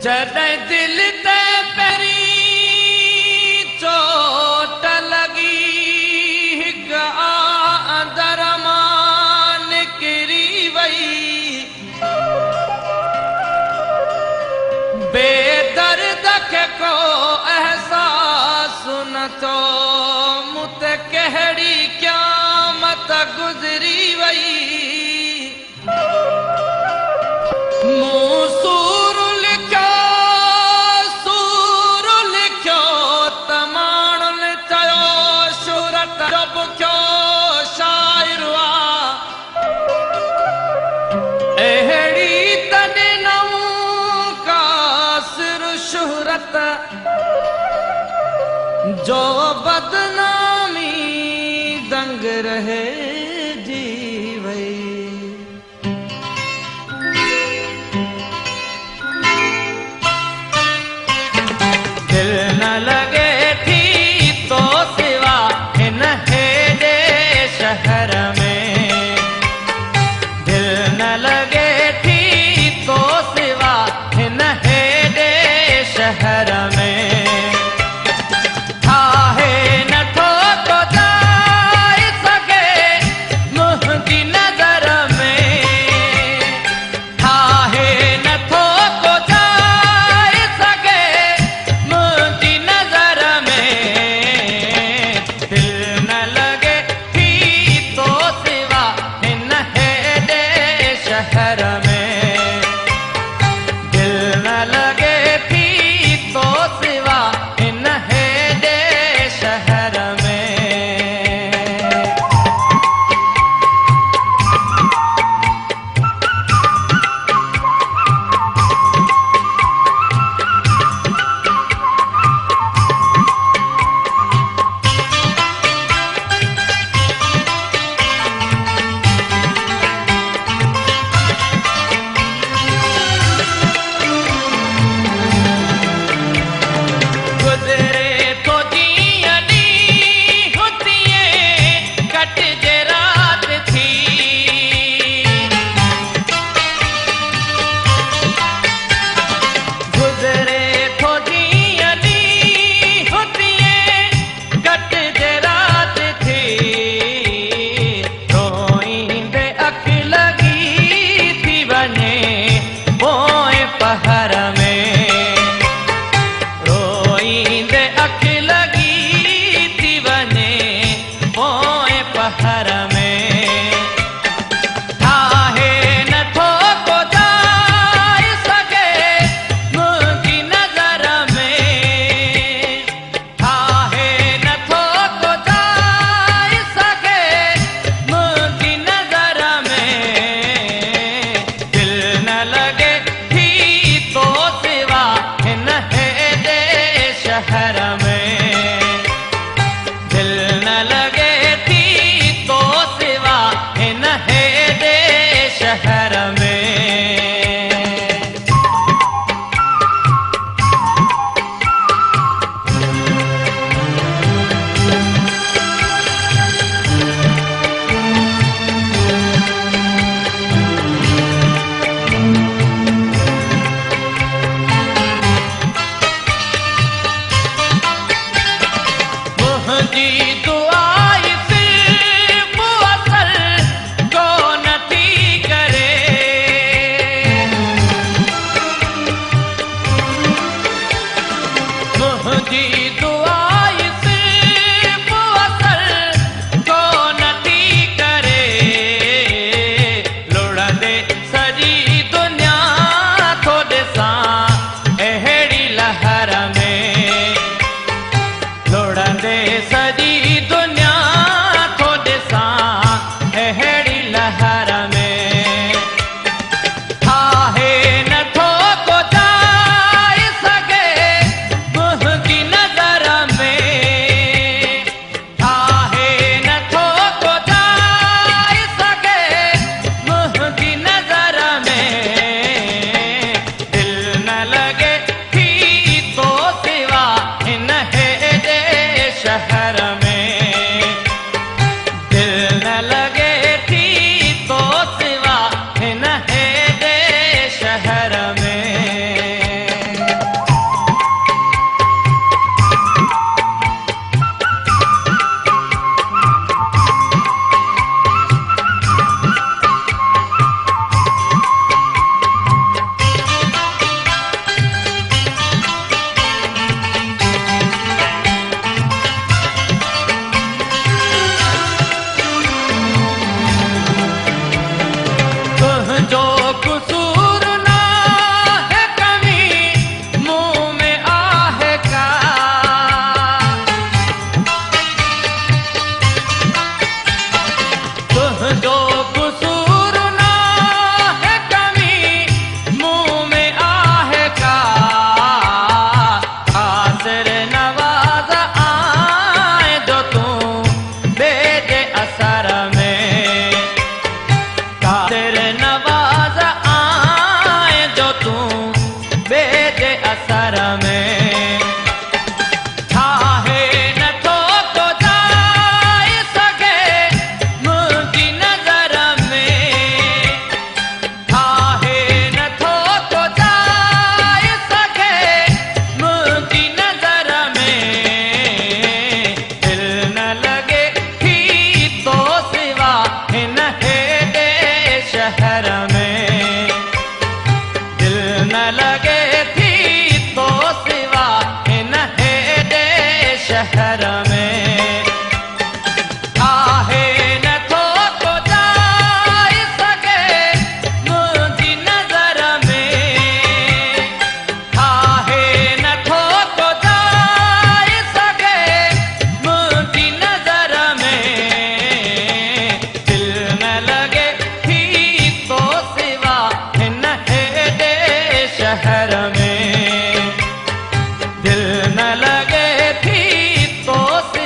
जॾहिं दिल ते पहिरीं चोट लॻी हिक अंदर मां निकिरी वई बेदर्द खे को एहसासु न थियो मूं ते कहिड़ी क़यामत गुज़री वई मूं सूर लिखियो त माण्हुनि चयो शोहरत जो बुखियो शाइर अहिड़ी त ॾिनऊं कासिर शोहरत जो बदनामी दंग रहे जी वई दिल न लगे थी तो सिवा हिन हेॾे शहर में दिल न लगे थी तो सिवा हिन हेॾे शहर में ठाहे नथो तो जाए सघे मुंहिंजी नज़र में ठाहे नथो तो जाए सघे मुंहिंजी नज़र में दिल न लगे थी तो सिवा हिन हेॾे शहर में दिल न लगे थी तो सिवा हिन हेॾे शहर में शहर में।